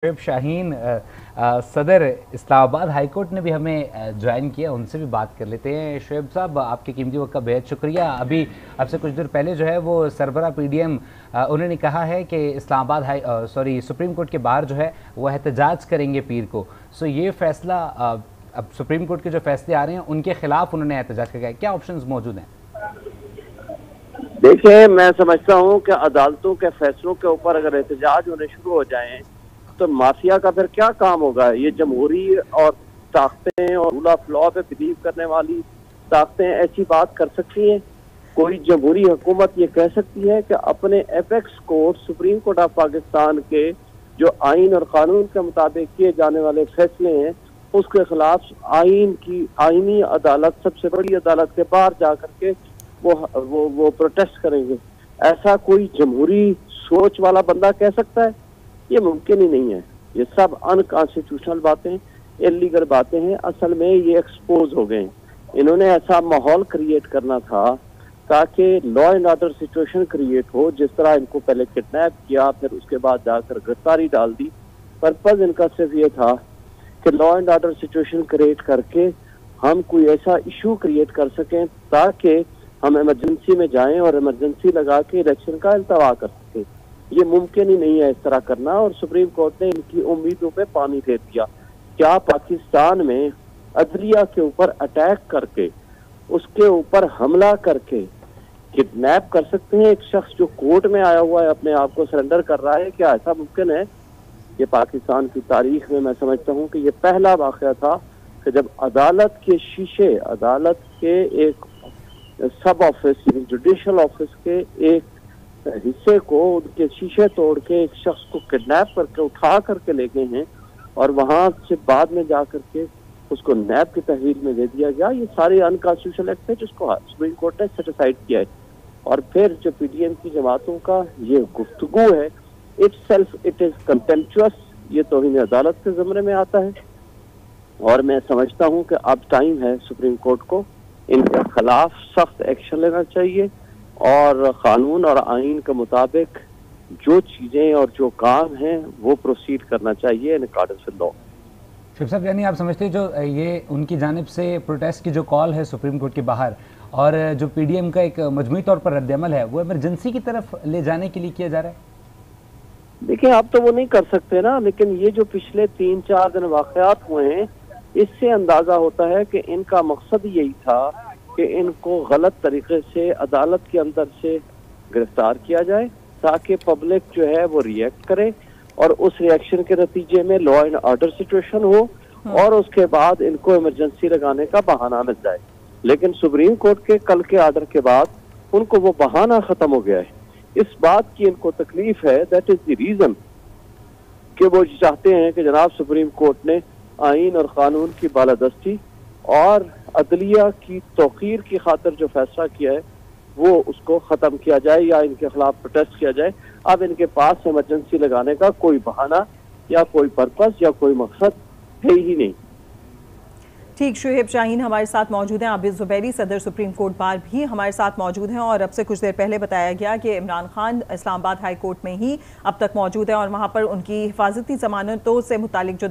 शुएब शाहीन सदर Islamabad high court ने भी हमें ज्वाइन किया, उनसे भी बात कर लेते हैं। शुएब साहब, आपके कीमती वक्त का बेहद शुक्रिया। अभी आपसे कुछ देर पहले जो है वो सरबरा पीडीएम उन्होंने कहा है कि इस्लामाबाद सुप्रीम कोर्ट के बाहर जो है वो एहतजाज करेंगे पीर को। सो ये फैसला अब सुप्रीम कोर्ट के जो फैसले आ रहे हैं उनके खिलाफ उन्होंने एहतजाज किया, क्या ऑप्शंस मौजूद हैं? देखिए, मैं समझता हूँ कि अदालतों के फैसलों के ऊपर अगर एहतजाज होने शुरू हो जाएं तो माफिया का फिर क्या काम होगा। ये जमहूरी और ताकतें और रूल ऑफ लॉ पे बिलीव करने वाली ताकतें ऐसी बात कर सकती हैं? कोई जमहूरी हुकूमत ये कह सकती है कि अपने apex court supreme court of Pakistan के जो आइन और कानून के मुताबिक किए जाने वाले फैसले हैं उसके खिलाफ आइनी अदालत, सबसे बड़ी अदालत के बाहर जा करके वो प्रोटेस्ट करेंगे? ऐसा कोई जमहूरी सोच वाला बंदा कह सकता है? ये मुमकिन ही नहीं है। ये सब अनकॉन्स्टिट्यूशनल बातें, इलीगल बातें हैं। असल में ये एक्सपोज हो गए। इन्होंने ऐसा माहौल क्रिएट करना था ताकि law and order situation create हो। जिस तरह इनको पहले किडनैप किया, फिर उसके बाद जाकर गिरफ्तारी डाल दी। पर्पज इनका सिर्फ ये था कि law and order situation create करके हम कोई ऐसा इशू क्रिएट कर सकें ताकि हम इमरजेंसी में जाएं और इमरजेंसी लगा के इलेक्शन का इल्तवा कर सकें। ये मुमकिन ही नहीं है इस तरह करना, और सुप्रीम कोर्ट ने इनकी उम्मीदों पे पानी फेर दिया। क्या पाकिस्तान में अदलिया के ऊपर अटैक करके, उसके ऊपर हमला करके किडनैप कर सकते हैं एक शख्स जो कोर्ट में आया हुआ है, अपने आप को सरेंडर कर रहा है? क्या ऐसा मुमकिन है? ये पाकिस्तान की तारीख में मैं समझता हूँ कि ये पहला वाक़या था कि जब अदालत के शीशे, अदालत के एक सब ऑफिस, जुडिशल ऑफिस के एक हिस्से को, उनके शीशे तोड़ के एक शख्स को किडनैप करके उठा करके ले गए हैं और वहां से बाद में जा करके उसको नैब की तहवील में दे दिया गया। ये सारे अनकॉन्स्टिट्यूशनल एक्ट है जिसको सुप्रीम कोर्ट ने सेटिसाइड किया है। और फिर जो पीडीएम की जमातों का ये गुफ्तगू है, इट इज कंटेम्पचुअस। ये तौहीन अदालत के ज़मरे में आता है। और मैं समझता हूँ कि अब टाइम है सुप्रीम कोर्ट को इनके खिलाफ सख्त एक्शन लेना चाहिए और कानून और आइन के मुताबिक जो चीजें और जो काम हैं वो प्रोसीड करना चाहिए in according with law. Shoaib साहब, यानी आप समझते हैं जो ये उनकी जानिब से प्रोटेस्ट की जो कॉल है सुप्रीम कोर्ट के बाहर और जो पीडीएम का एक मजमूई तौर पर रद्दअमल है वो इमरजेंसी की तरफ ले जाने के लिए किया जा रहा है? देखिए, आप तो वो नहीं कर सकते ना, लेकिन ये जो पिछले 3-4 दिन वाकयात हुए हैं इससे अंदाजा होता है कि इनका मकसद यही था कि इनको गलत तरीके से अदालत के अंदर से गिरफ्तार किया जाए ताकि पब्लिक जो है वो रिएक्ट करे और उस रिएक्शन के नतीजे में लॉ एंड ऑर्डर सिचुएशन हो और उसके बाद इनको इमरजेंसी लगाने का बहाना मिल जाए। लेकिन सुप्रीम कोर्ट के कल के आर्डर के बाद उनको वो बहाना खत्म हो गया है। इस बात की इनको तकलीफ है, दैट इज द रीजन कि वो चाहते हैं कि जनाब सुप्रीम कोर्ट ने आइन और कानून की बालादस्ती और अदलिया की तौकीर की खातिर जो फैसला किया है वो उसको खत्म किया जाए या इनके खिलाफ प्रोटेस्ट किया जाए। अब इनके पास इमरजेंसी लगाने का कोई बहाना या कोई पर्पस या कोई मकसद है ही नहीं। ठीक, शुएब शाहीन हमारे साथ मौजूद हैं। आबिद ज़ुबैरी सदर सुप्रीम कोर्ट बार भी हमारे साथ मौजूद हैं और अब से कुछ देर पहले बताया गया कि इमरान खान इस्लामाबाद हाई कोर्ट में ही अब तक मौजूद है और वहां पर उनकी हिफाजती जमानतों से मुतालिक जो